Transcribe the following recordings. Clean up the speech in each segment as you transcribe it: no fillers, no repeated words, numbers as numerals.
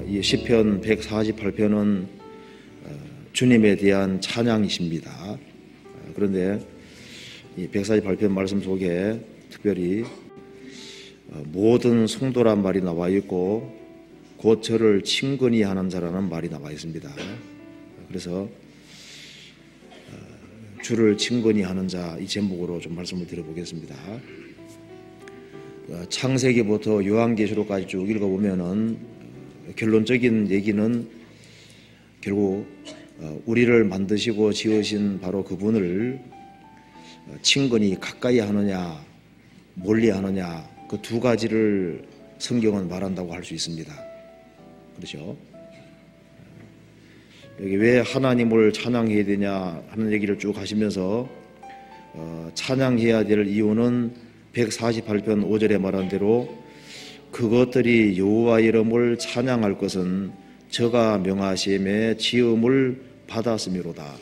이 시편 148편은 주님에 대한 찬양이십니다. 그런데 이 148편 말씀 속에 특별히 모든 성도란 말이 나와 있고 곧 저를 친근히 하는 자라는 말이 나와 있습니다. 그래서 주를 친근히 하는 자, 이 제목으로 좀 말씀을 드려보겠습니다. 창세기부터 요한계시록까지 쭉 읽어보면은 결론적인 얘기는 결국 우리를 만드시고 지으신 바로 그분을 친근히 가까이 하느냐 멀리 하느냐, 그 두 가지를 성경은 말한다고 할 수 있습니다. 그렇죠? 여기 왜 하나님을 찬양해야 되냐 하는 얘기를 쭉 하시면서 찬양해야 될 이유는 148편 5절에 말한 대로 그것들이 여호와 이름을 찬양할 것은 저가 명하심에 지음을 받았음이로다.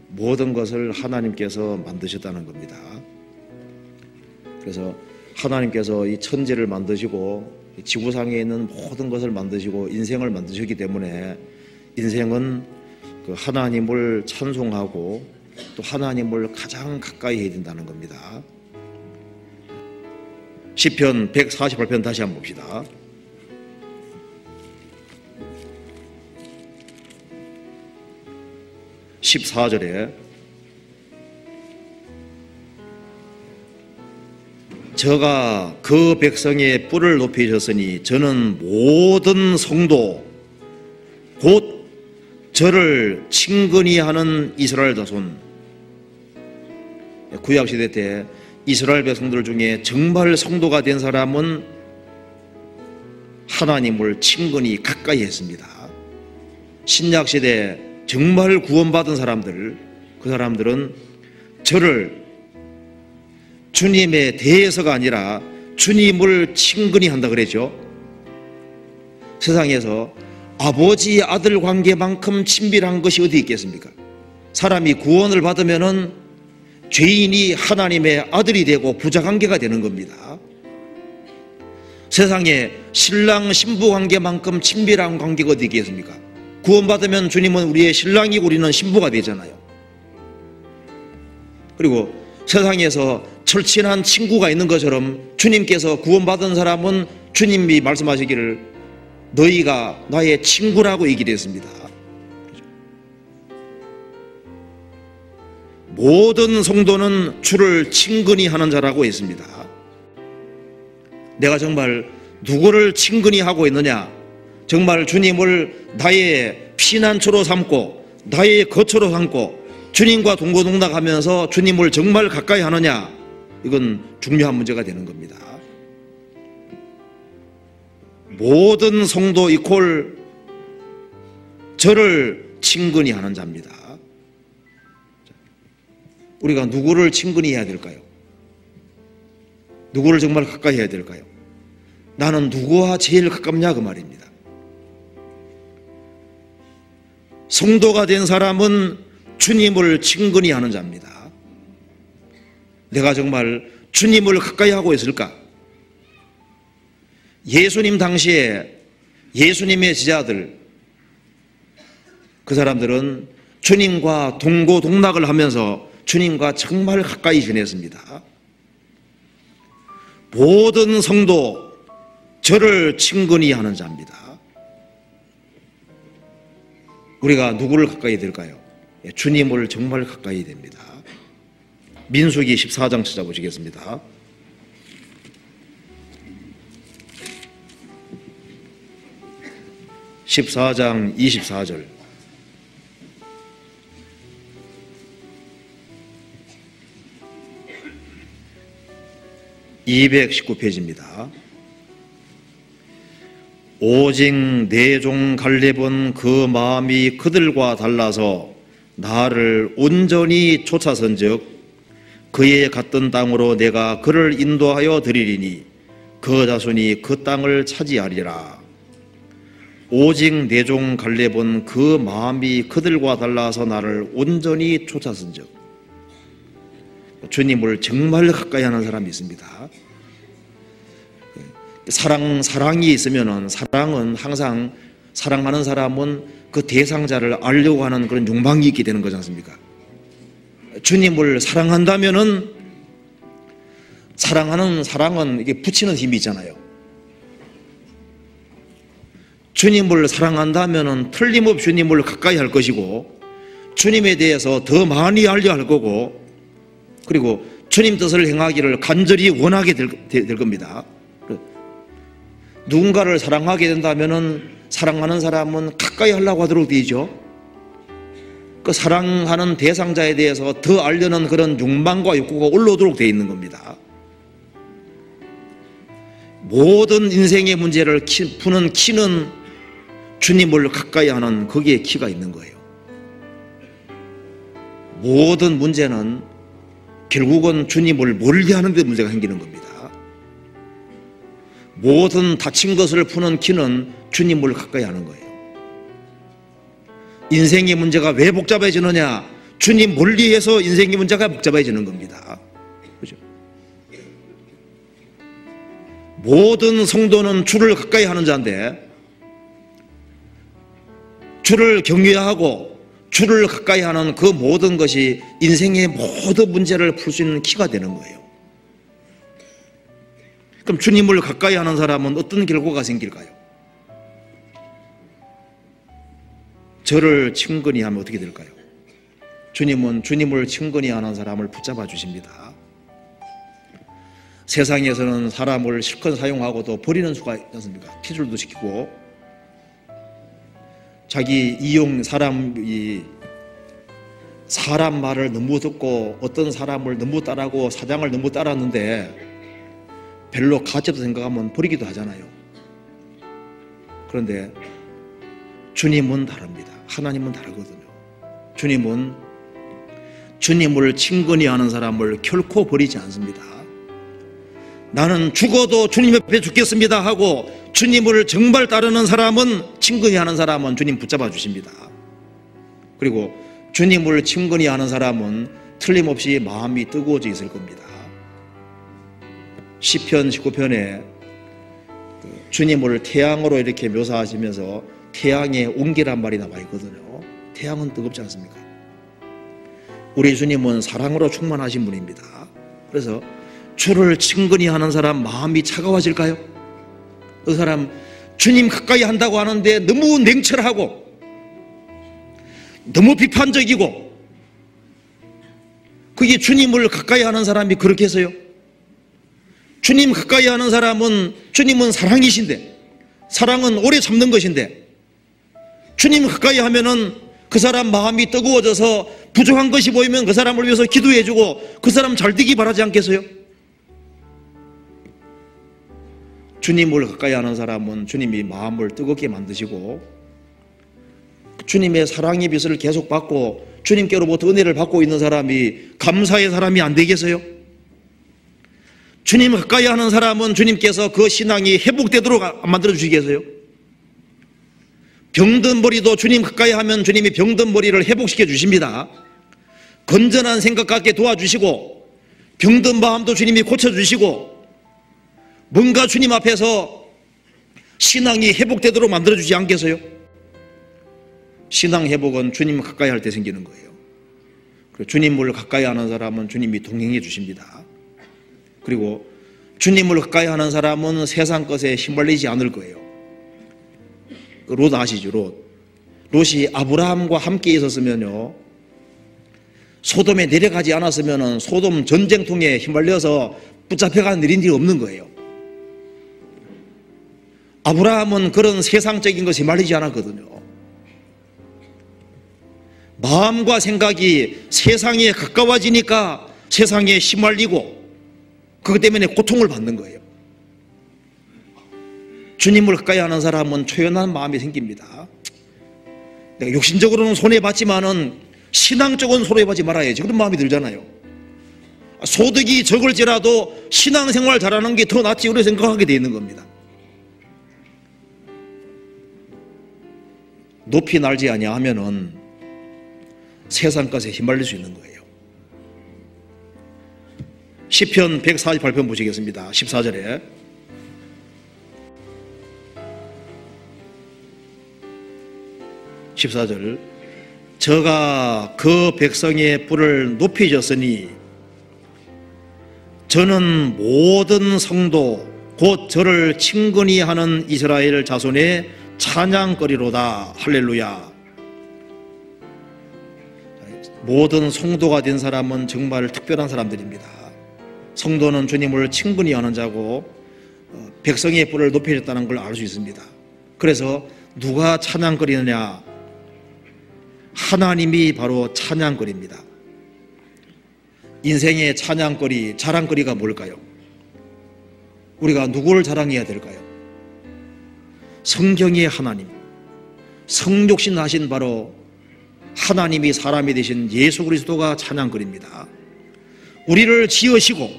모든 것을 하나님께서 만드셨다는 겁니다. 그래서 하나님께서 이 천지를 만드시고 지구상에 있는 모든 것을 만드시고 인생을 만드셨기 때문에 인생은 그 하나님을 찬송하고 또 하나님을 가장 가까이 해야 된다는 겁니다. 시편 148편 다시 한번 봅시다. (14절에) 저가 그 백성의 뿔을 높이셨으니 저는 모든 성도 곧 저를 친근히 하는 이스라엘 자손. 구약시대 때 이스라엘 백성들 중에 정말 성도가 된 사람은 하나님을 친근히 가까이 했습니다. 신약시대 정말 구원받은 사람들, 그 사람들은 저를 주님에 대해서가 아니라 주님을 친근히 한다 그랬죠. 세상에서 아버지 아들 관계만큼 친밀한 것이 어디 있겠습니까? 사람이 구원을 받으면은 죄인이 하나님의 아들이 되고 부자관계가 되는 겁니다. 세상에 신랑 신부 관계만큼 친밀한 관계가 어디 있겠습니까? 구원받으면 주님은 우리의 신랑이고 우리는 신부가 되잖아요. 그리고 세상에서 절친한 친구가 있는 것처럼 주님께서 구원받은 사람은 주님이 말씀하시기를 너희가 나의 친구라고 얘기를 했습니다. 모든 성도는 주를 친근히 하는 자라고 했습니다. 내가 정말 누구를 친근히 하고 있느냐, 정말 주님을 나의 피난처로 삼고 나의 거처로 삼고 주님과 동고동락하면서 주님을 정말 가까이 하느냐, 이건 중요한 문제가 되는 겁니다. 모든 성도 이퀄 저를 친근히 하는 자입니다. 우리가 누구를 친근히 해야 될까요? 누구를 정말 가까이 해야 될까요? 나는 누구와 제일 가깝냐 그 말입니다. 성도가 된 사람은 주님을 친근히 하는 자입니다. 내가 정말 주님을 가까이 하고 있을까? 예수님 당시에 예수님의 제자들, 그 사람들은 주님과 동고동락을 하면서 주님과 정말 가까이 지냈습니다. 모든 성도 저를 친근히 하는 자입니다. 우리가 누구를 가까이 될까요? 주님을 정말 가까이 됩니다. 민수기 14장 찾아보시겠습니다. (14장) 24절. (219페이지입니다) 오직 내 종 갈렙은 그 마음이 그들과 달라서 나를 온전히 쫓아선즉 그의 갔던 땅으로 내가 그를 인도하여 드리리니 그 자손이 그 땅을 차지하리라. 오직 내 종 갈렙은 그 마음이 그들과 달라서 나를 온전히 쫓아선즉. 주님을 정말 가까이 하는 사람이 있습니다. 사랑이 있으면은, 사랑은 항상, 사랑하는 사람은 그 대상자를 알려고 하는 그런 욕망이 있게 되는 거지 않습니까? 주님을 사랑한다면은, 사랑하는 사랑은 이게 붙이는 힘이 있잖아요. 주님을 사랑한다면은 틀림없이 주님을 가까이 할 것이고, 주님에 대해서 더 많이 알려야 할 거고, 그리고 주님 뜻을 행하기를 간절히 원하게 될 겁니다. 누군가를 사랑하게 된다면은 사랑하는 사람은 가까이 하려고 하도록 되죠. 그 사랑하는 대상자에 대해서 더 알려는 그런 욕망과 욕구가 올라오도록 되어 있는 겁니다. 모든 인생의 문제를 푸는 키는 주님을 가까이 하는 거기에 키가 있는 거예요. 모든 문제는 결국은 주님을 멀리하는 데 문제가 생기는 겁니다. 모든 다친 것을 푸는 키는 주님을 가까이 하는 거예요. 인생의 문제가 왜 복잡해지느냐? 주님 멀리해서 인생의 문제가 복잡해지는 겁니다. 그렇죠? 모든 성도는 주를 가까이 하는 자인데, 주를 경외하고 주를 가까이 하는 그 모든 것이 인생의 모든 문제를 풀 수 있는 키가 되는 거예요. 그럼 주님을 가까이 하는 사람은 어떤 결과가 생길까요? 저를 친근히 하면 어떻게 될까요? 주님은 주님을 친근히 하는 사람을 붙잡아 주십니다. 세상에서는 사람을 실컷 사용하고도 버리는 수가 있지 않습니까? 퇴출도 시키고, 자기 이용, 사람 말을 너무 듣고 어떤 사람을 너무 따라하고 사장을 너무 따랐는데 별로 가치 없다 생각하면 버리기도 하잖아요. 그런데 주님은 다릅니다. 하나님은 다르거든요. 주님은 주님을 친근히 하는 사람을 결코 버리지 않습니다. 나는 죽어도 주님 옆에 죽겠습니다 하고 주님을 정말 따르는 사람은, 친근히 하는 사람은 주님 붙잡아 주십니다. 그리고 주님을 친근히 하는 사람은 틀림없이 마음이 뜨거워져 있을 겁니다. 시편 19편에 주님을 태양으로 이렇게 묘사하시면서 태양의 온기란 말이 나와 있거든요. 태양은 뜨겁지 않습니까? 우리 주님은 사랑으로 충만하신 분입니다. 그래서 주를 친근히 하는 사람 마음이 차가워질까요? 그 사람 주님 가까이 한다고 하는데 너무 냉철하고 너무 비판적이고, 그게 주님을 가까이 하는 사람이 그렇게 해서요. 주님 가까이 하는 사람은, 주님은 사랑이신데, 사랑은 오래 참는 것인데, 주님 가까이 하면은 그 사람 마음이 뜨거워져서 부족한 것이 보이면 그 사람을 위해서 기도해주고 그 사람 잘 되기 바라지 않겠어요? 주님을 가까이 하는 사람은 주님이 마음을 뜨겁게 만드시고 주님의 사랑의 빛을 계속 받고 주님께로부터 은혜를 받고 있는 사람이 감사의 사람이 안 되겠어요? 주님 가까이 하는 사람은 주님께서 그 신앙이 회복되도록 만들어 주시겠어요? 병든 머리도 주님 가까이 하면 주님이 병든 머리를 회복시켜 주십니다. 건전한 생각 갖게 도와주시고 병든 마음도 주님이 고쳐주시고, 뭔가 주님 앞에서 신앙이 회복되도록 만들어 주지 않겠어요? 신앙 회복은 주님 가까이 할 때 생기는 거예요. 그리고 주님을 가까이 하는 사람은 주님이 동행해 주십니다. 그리고 주님을 가까이 하는 사람은 세상 것에 휘말리지 않을 거예요. 롯 아시죠? 롯이 아브라함과 함께 있었으면요, 소돔에 내려가지 않았으면 소돔 전쟁통에 휘말려서 붙잡혀가 내린 일이 없는 거예요. 아브라함은 그런 세상적인 것에 휘말리지 않았거든요. 마음과 생각이 세상에 가까워지니까 세상에 휘말리고 그것 때문에 고통을 받는 거예요. 주님을 가까이 하는 사람은 초연한 마음이 생깁니다. 내가 욕심적으로는 손해봤지만은 신앙적으로는 손해받지 말아야지, 그런 마음이 들잖아요. 소득이 적을지라도 신앙생활 잘하는 게 더 낫지, 그렇게 생각하게 되어 있는 겁니다. 높이 날지 아니하면은 세상 것에 휘말릴 수 있는 거예요. 시편 148편 보시겠습니다. 14절에 14절 저가 그 백성의 뿔을 높이셨으니 저는 모든 성도 곧 저를 친근히 하는 이스라엘 자손의 찬양거리로다. 할렐루야. 모든 성도가 된 사람은 정말 특별한 사람들입니다. 성도는 주님을 친근히 하는 자고 백성의 뿔을 높이셨다는 걸 알 수 있습니다. 그래서 누가 찬양거리느냐? 하나님이 바로 찬양거리입니다. 인생의 찬양거리, 자랑거리가 뭘까요? 우리가 누구를 자랑해야 될까요? 성경의 하나님, 성육신 하신 바로 하나님이 사람이 되신 예수 그리스도가 찬양거리입니다. 우리를 지으시고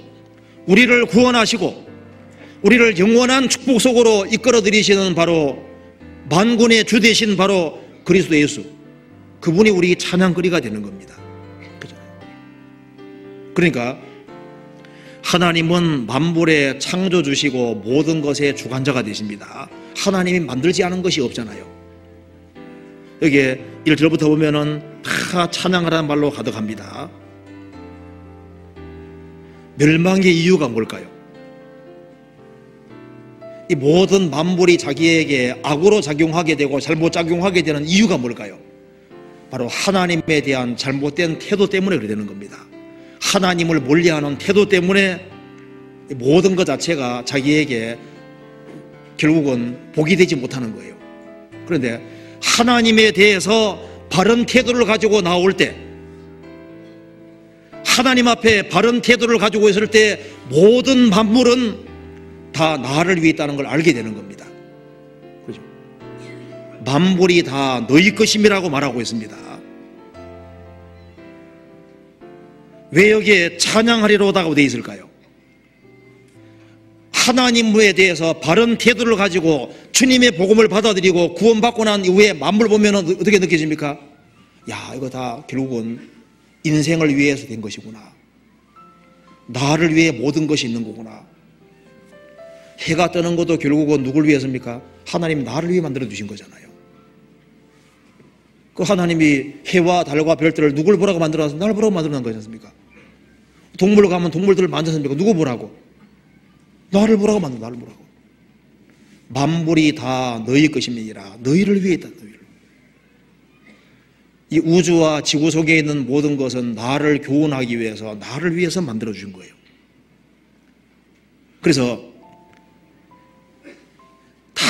우리를 구원하시고 우리를 영원한 축복 속으로 이끌어 들이시는 바로 만군의 주 되신 바로 그리스도 예수, 그분이 우리 찬양거리가 되는 겁니다. 그러니까 하나님은 만물의 창조주시고 모든 것의 주관자가 되십니다. 하나님이 만들지 않은 것이 없잖아요. 여기에 1절부터 보면은 다 찬양하라는 말로 가득합니다. 멸망의 이유가 뭘까요? 이 모든 만물이 자기에게 악으로 작용하게 되고 잘못 작용하게 되는 이유가 뭘까요? 바로 하나님에 대한 잘못된 태도 때문에 그렇게 되는 겁니다. 하나님을 멀리하는 태도 때문에 모든 것 자체가 자기에게 결국은 복이 되지 못하는 거예요. 그런데 하나님에 대해서 바른 태도를 가지고 나올 때, 하나님 앞에 바른 태도를 가지고 있을 때 모든 만물은 다 나를 위해 있다는 걸 알게 되는 겁니다. 그렇죠? 만물이 다 너희 것임이라고 말하고 있습니다. 왜 여기에 찬양하리로다고 되어 있을까요? 하나님에 대해서 바른 태도를 가지고 주님의 복음을 받아들이고 구원받고 난 이후에 만물 보면 어떻게 느껴집니까? 야, 이거 다 결국은 인생을 위해서 된 것이구나. 나를 위해 모든 것이 있는 거구나. 해가 뜨는 것도 결국은 누굴 위해서입니까? 하나님이 나를 위해 만들어 주신 거잖아요. 그 하나님이 해와 달과 별들을 누굴 보라고 만들어서 나를 보라고 만들어 놓은 거지 않습니까? 동물 가면 동물들을 만졌습니까? 누구 보라고? 나를 보라고 만들어, 나를 보라고. 만물이 다 너희 것임이니라. 너희를 위해 있다. 너희를. 이 우주와 지구 속에 있는 모든 것은 나를 교훈하기 위해서, 나를 위해서 만들어 주신 거예요. 그래서 다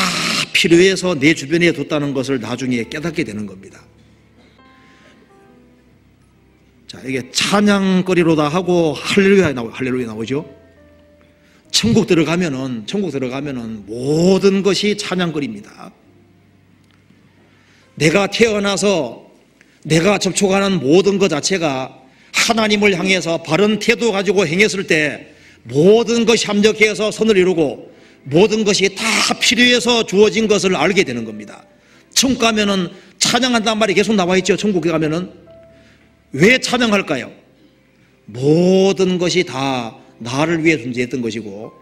필요해서 내 주변에 뒀다는 것을 나중에 깨닫게 되는 겁니다. 자, 이게 찬양거리로다 하고 할렐루야 나오죠. 천국 들어가면은 모든 것이 찬양거리입니다. 내가 태어나서 내가 접촉하는 모든 것 자체가 하나님을 향해서 바른 태도 가지고 행했을 때 모든 것이 합력해서 선을 이루고 모든 것이 다 필요해서 주어진 것을 알게 되는 겁니다. 천국 가면은 찬양한다는 말이 계속 나와 있죠. 천국에 가면은 왜 찬양할까요? 모든 것이 다 나를 위해 존재했던 것이고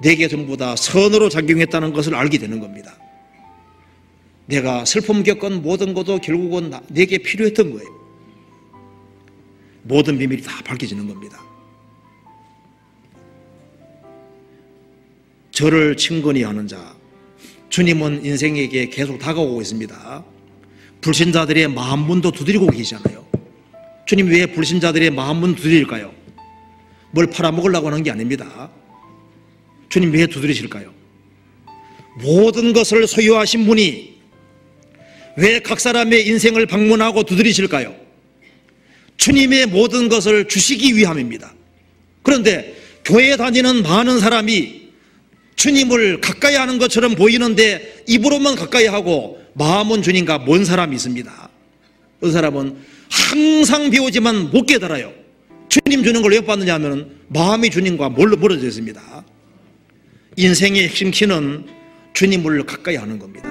내게 전부 다 선으로 작용했다는 것을 알게 되는 겁니다. 내가 슬픔 겪은 모든 것도 결국은 내게 필요했던 거예요. 모든 비밀이 다 밝혀지는 겁니다. 저를 친근히 하는 자, 주님은 인생에게 계속 다가오고 있습니다. 불신자들의 마음문도 두드리고 계시잖아요. 주님 왜 불신자들의 마음문 두드릴까요? 뭘 팔아먹으려고 하는 게 아닙니다. 주님 왜 두드리실까요? 모든 것을 소유하신 분이 왜 각 사람의 인생을 방문하고 두드리실까요? 주님의 모든 것을 주시기 위함입니다. 그런데 교회에 다니는 많은 사람이 주님을 가까이 하는 것처럼 보이는데 입으로만 가까이 하고 마음은 주님과 먼 사람이 있습니다. 그 사람은 항상 배우지만 못 깨달아요. 주님 주는 걸 왜 받느냐 하면 마음이 주님과 멀어져 있습니다. 인생의 핵심 키는 주님을 가까이 하는 겁니다.